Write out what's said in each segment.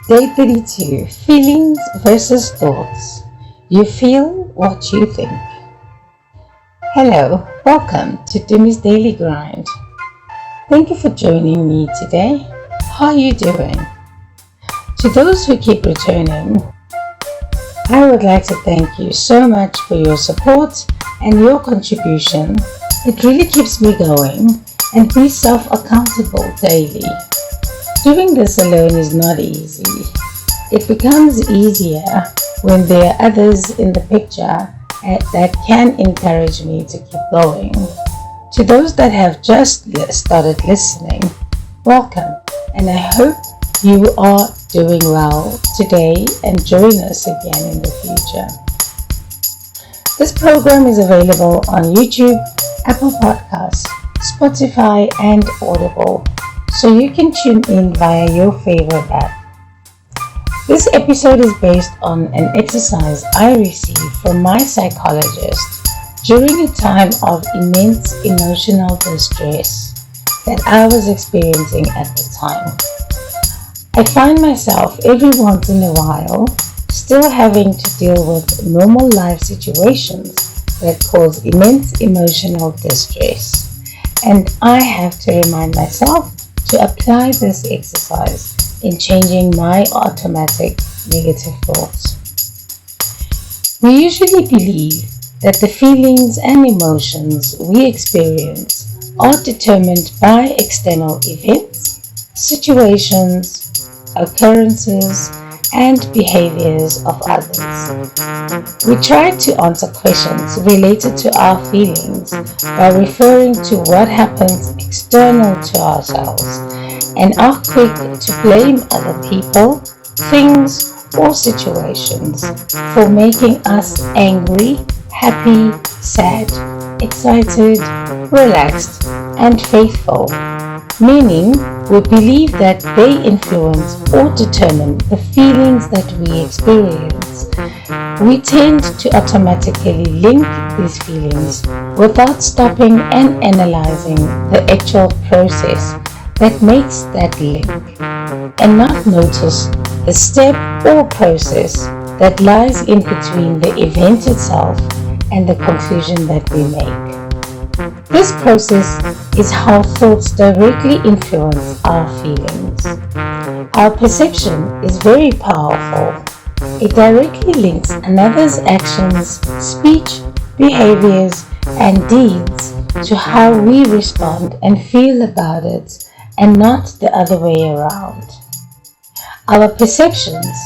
Day 32. Feelings versus thoughts. You feel what you think. Hello, welcome to Timmy's Daily Grind. Thank you for joining me today. How are you doing? To those who keep returning, I would like to thank you so much for your support and your contribution. It really keeps me going and be self-accountable daily. Doing this alone is not easy. It becomes easier when there are others in the picture that can encourage me to keep going. To those that have just started listening, welcome, and I hope you are doing well today and join us again in the future. This program is available on YouTube, Apple Podcasts, Spotify, and Audible, so you can tune in via your favorite app. This episode is based on an exercise I received from my psychologist during a time of immense emotional distress that I was experiencing at the time. I find myself every once in a while still having to deal with normal life situations that cause immense emotional distress, and I have to remind myself to apply this exercise in changing my automatic negative thoughts. We usually believe that the feelings and emotions we experience are determined by external events, situations, occurrences, and behaviors of others. We try to answer questions related to our feelings by referring to what happens external to ourselves and are quick to blame other people, things, or situations for making us angry, happy, sad, excited, relaxed, and faithful. Meaning, we believe that they influence or determine the feelings that we experience. We tend to automatically link these feelings without stopping and analyzing the actual process that makes that link, and not notice the step or process that lies in between the event itself and the conclusion that we make. This process is how thoughts directly influence our feelings. Our perception is very powerful. It directly links another's actions, speech, behaviors, and deeds to how we respond and feel about it, and not the other way around. Our perceptions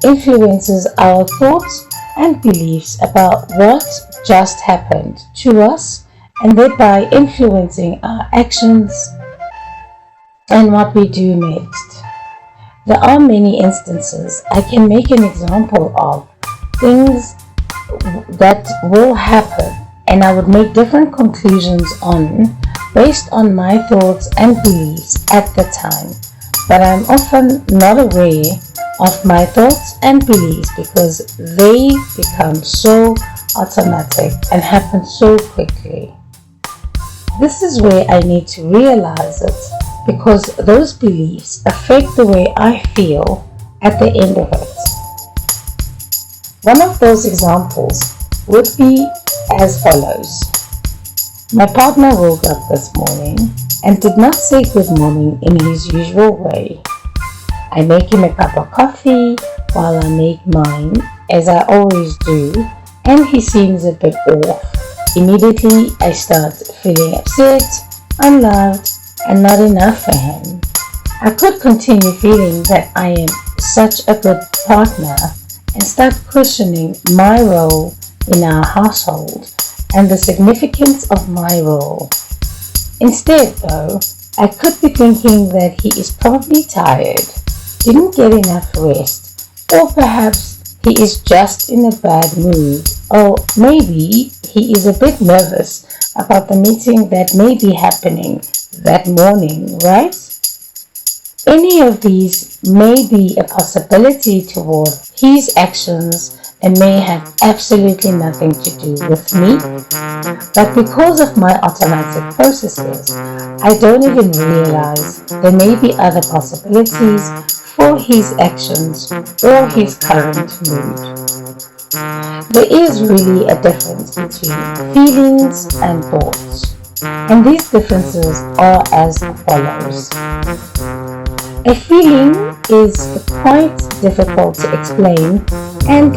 influences our thoughts and beliefs about what just happened to us, and thereby influencing our actions and what we do next. There are many instances I can make an example of things that will happen, and I would make different conclusions on based on my thoughts and beliefs at the time, but I'm often not aware of my thoughts and beliefs because they become so automatic and happen so quickly. This is where I need to realize it, because those beliefs affect the way I feel at the end of it. One of those examples would be as follows. My partner woke up this morning and did not say good morning in his usual way. I make him a cup of coffee while I make mine, as I always do, and he seems a bit off. Immediately, I start feeling upset, unloved, and not enough for him. I could continue feeling that I am such a good partner and start questioning my role in our household and the significance of my role. Instead, though, I could be thinking that he is probably tired, didn't get enough rest, or perhaps he is just in a bad mood, or maybe he is a bit nervous about the meeting that may be happening that morning, right? Any of these may be a possibility toward his actions and may have absolutely nothing to do with me, but because of my automatic processes, I don't even realize there may be other possibilities for his actions or his current mood. There is really a difference between feelings and thoughts, and these differences are as follows. A feeling is quite difficult to explain, and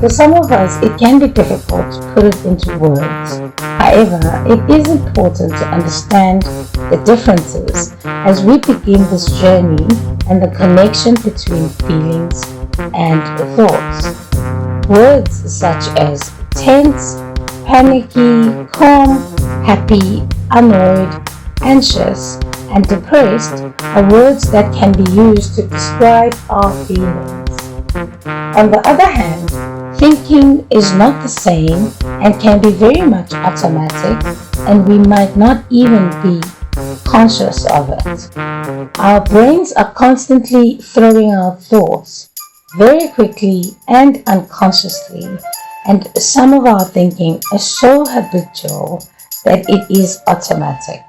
for some of us it can be difficult to put it into words. However, it is important to understand the differences as we begin this journey and the connection between feelings and thoughts. Words such as tense, panicky, calm, happy, annoyed, anxious, and depressed are words that can be used to describe our feelings. On the other hand, thinking is not the same and can be very much automatic, and we might not even be conscious of it. Our brains are constantly throwing out thoughts very quickly and unconsciously, and some of our thinking is so habitual that it is automatic.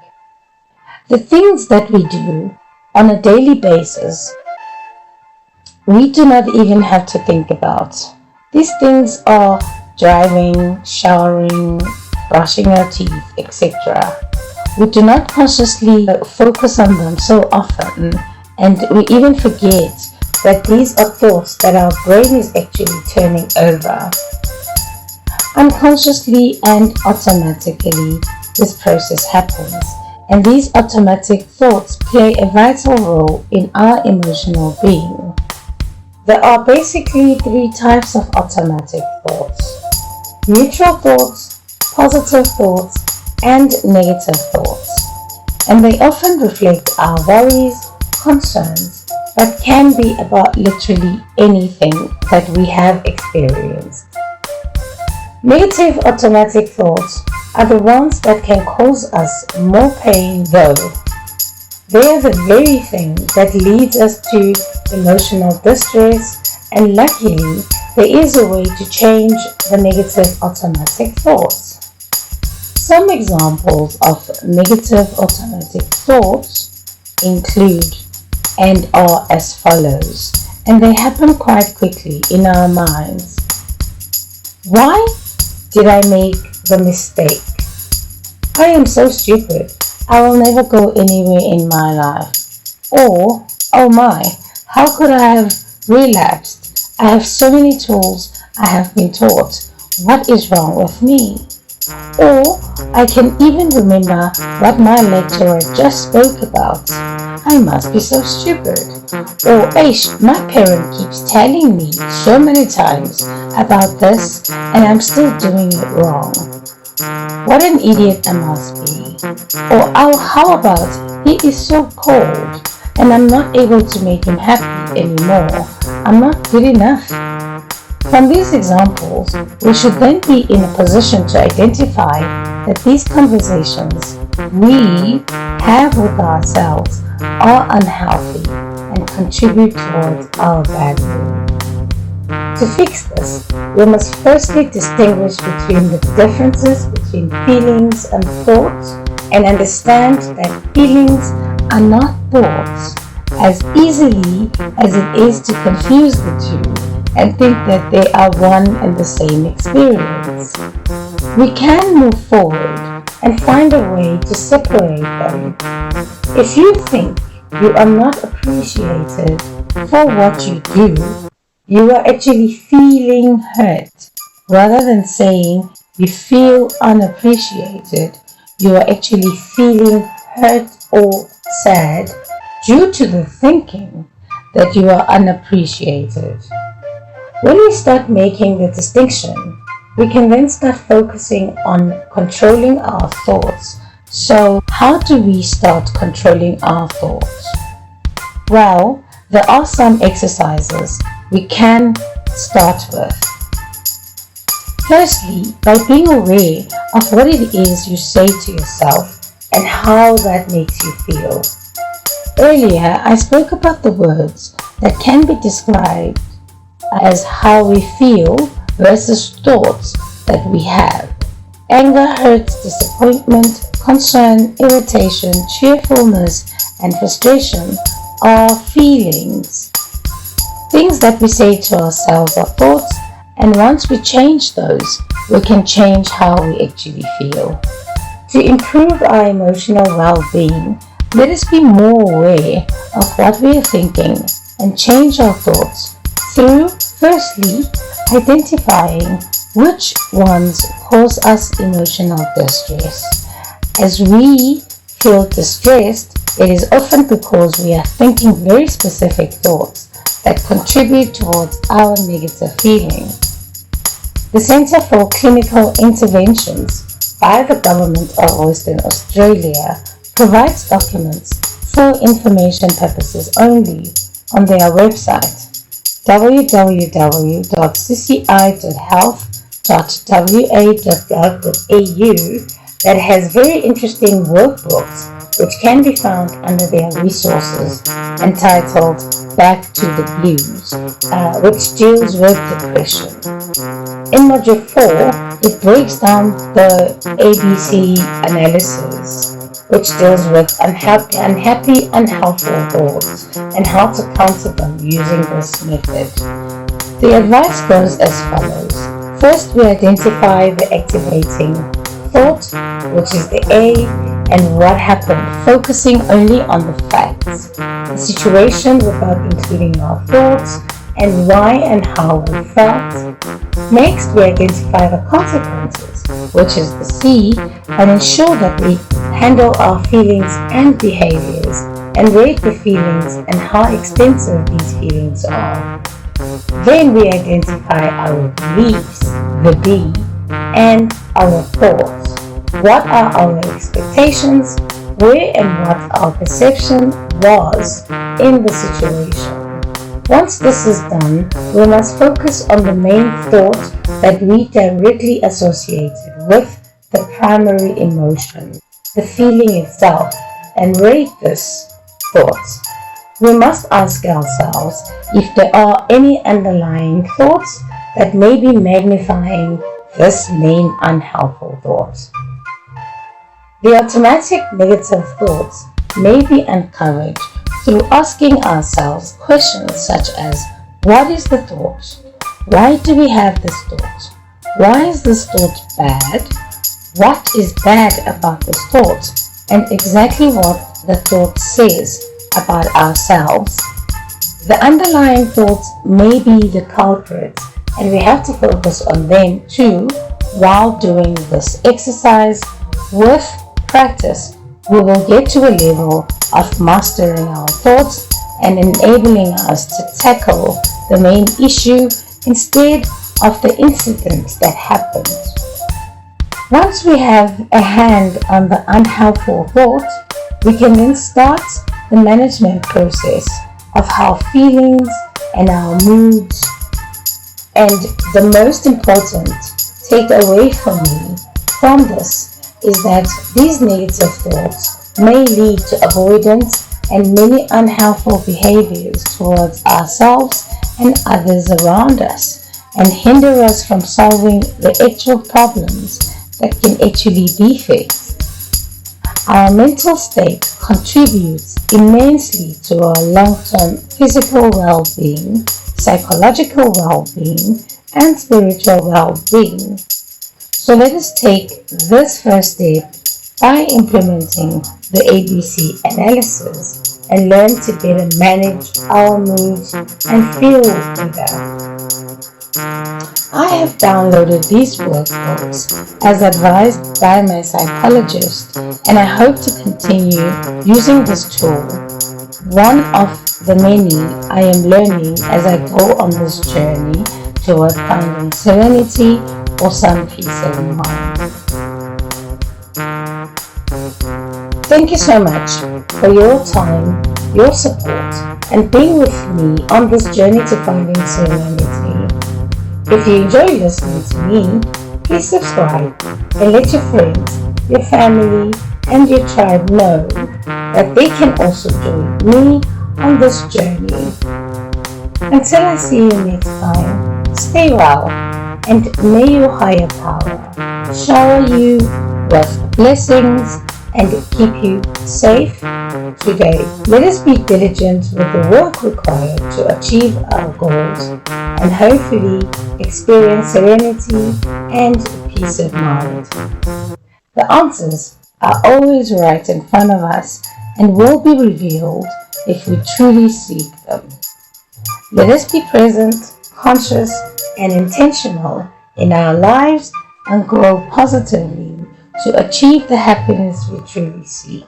The things that we do on a daily basis, we do not even have to think about. These things are driving, showering, brushing our teeth, etc. We do not consciously focus on them so often, and we even forget that these are thoughts that our brain is actually turning over. Unconsciously and automatically, this process happens, and these automatic thoughts play a vital role in our emotional being. There are basically three types of automatic thoughts: neutral thoughts, positive thoughts, and negative thoughts. And they often reflect our worries, concerns, but can be about literally anything that we have experienced. Negative automatic thoughts are the ones that can cause us more pain, though. They are the very thing that leads us to emotional distress, and luckily there is a way to change the negative automatic thoughts. Some examples of negative automatic thoughts include and are as follows, and they happen quite quickly in our minds. Why did I make the mistake? I am so stupid. I will never go anywhere in my life. Or, oh my, how could I have relapsed? I have so many tools I have been taught. What is wrong with me? Or, I can even remember what my lecturer just spoke about. I must be so stupid. Or, my parent keeps telling me so many times about this and I'm still doing it wrong. What an idiot I must be. Or, oh, how about he is so cold and I'm not able to make him happy anymore. I'm not good enough. From these examples, we should then be in a position to identify that these conversations we have with ourselves are unhealthy and contribute towards our bad mood. To fix this, we must firstly distinguish between the differences between feelings and thoughts and understand that feelings are not thoughts as easily as it is to confuse the two and think that they are one and the same experience. We can move forward and find a way to separate them. If you think you are not appreciated for what you do, you are actually feeling hurt. Rather than saying you feel unappreciated, you are actually feeling hurt or sad due to the thinking that you are unappreciated. When we start making the distinction, we can then start focusing on controlling our thoughts. So, how do we start controlling our thoughts? Well, there are some exercises we can start with. Firstly, by being aware of what it is you say to yourself and how that makes you feel. Earlier, I spoke about the words that can be described as how we feel versus thoughts that we have. Anger, hurt, disappointment, concern, irritation, cheerfulness, and frustration are feelings. Things that we say to ourselves are thoughts, and once we change those, we can change how we actually feel. To improve our emotional well-being, let us be more aware of what we are thinking and change our thoughts through, firstly, identifying which ones cause us emotional distress. As we feel distressed, it is often because we are thinking very specific thoughts that contribute towards our negative feeling. The Centre for Clinical Interventions by the Government of Western Australia provides documents for information purposes only on their website www.cci.health.wa.gov.au that has very interesting workbooks which can be found under their resources entitled Back to the Blues, which deals with depression. In Module 4, it breaks down the ABC analysis, which deals with unhappy, unhelpful thoughts and how to counter them using this method. The advice goes as follows. First, we identify the activating thought, which is the A, and what happened, focusing only on the facts, the situation without including our thoughts, and why and how we felt. Next, we identify the consequences, which is the C, and ensure that we handle our feelings and behaviors and rate the feelings and how expensive these feelings are. Then we identify our beliefs, the B, and our thoughts. What are our expectations, where and what our perception was in the situation. Once this is done, we must focus on the main thought that we directly associated with the primary emotion, the feeling itself, and rate this thought. We must ask ourselves if there are any underlying thoughts that may be magnifying this main unhelpful thought. The automatic negative thoughts may be uncovered through asking ourselves questions such as, what is the thought? Why do we have this thought? Why is this thought bad? What is bad about this thought? And exactly what the thought says about ourselves. The underlying thoughts may be the culprits, and we have to focus on them too while doing this exercise. With practice, we will get to a level of mastering our thoughts and enabling us to tackle the main issue instead of the incident that happened. Once we have a hand on the unhelpful thought, we can then start the management process of how feelings and our moods. And the most important takeaway for me from this is that these negative thoughts may lead to avoidance and many unhelpful behaviors towards ourselves and others around us, and hinder us from solving the actual problems that can actually be fixed. Our mental state contributes immensely to our long-term physical well-being, psychological well-being, and spiritual well-being. So let us take this first step by implementing the ABC analysis and learn to better manage our moods and feel better. I have downloaded these workbooks as advised by my psychologist, and I hope to continue using this tool, one of the many I am learning as I go on this journey toward finding serenity or some peace of mind. Thank you so much for your time, your support, and being with me on this journey to finding serenity. If you enjoy listening to me, please subscribe and let your friends, your family, and your tribe know that they can also join me on this journey. Until I see you next time, stay well, and may your higher power shower you with blessings and keep you safe today. Let us be diligent with the work required to achieve our goals and hopefully experience serenity and peace of mind. The answers are always right in front of us and will be revealed if we truly seek them. Let us be present, conscious, and intentional in our lives and grow positively to achieve the happiness we truly seek.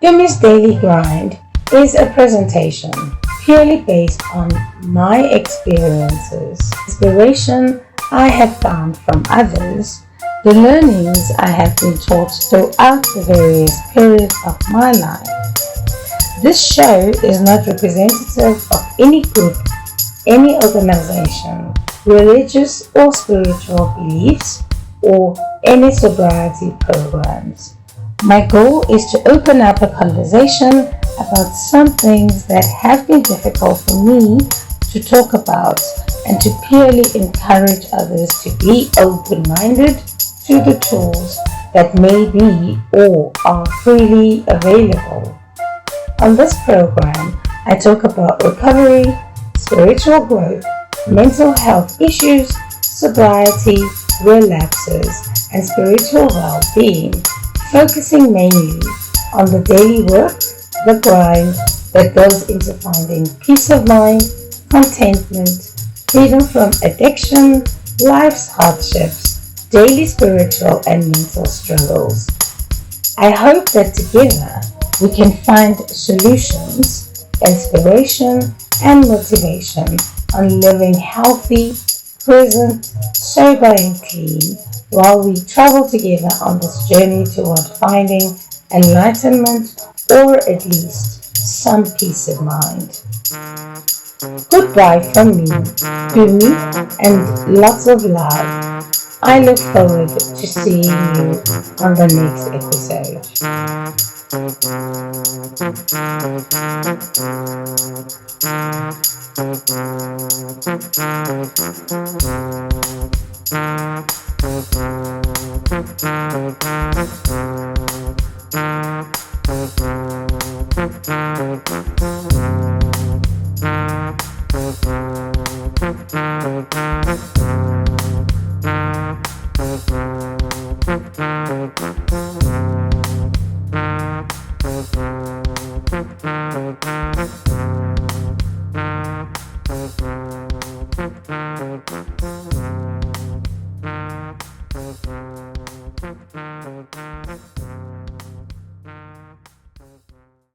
Yumi's Daily Grind is a presentation purely based on my experiences, inspiration I have found from others, the learnings I have been taught throughout the various periods of my life. This show is not representative of any group, any organization, religious or spiritual beliefs, or any sobriety programs. My goal is to open up a conversation about some things that have been difficult for me to talk about and to purely encourage others to be open-minded to the tools that may be or are freely available. On this program, I talk about recovery, spiritual growth, mental health issues, sobriety, relapses, and spiritual well-being, focusing mainly on the daily work, the grind that goes into finding peace of mind, contentment, freedom from addiction, life's hardships, daily spiritual and mental struggles. I hope that together we can find solutions, inspiration, and motivation on living healthy, present, sober, and clean while we travel together on this journey toward finding enlightenment or at least some peace of mind. Goodbye from me, Umi, and lots of love. I look forward to seeing you on the next episode.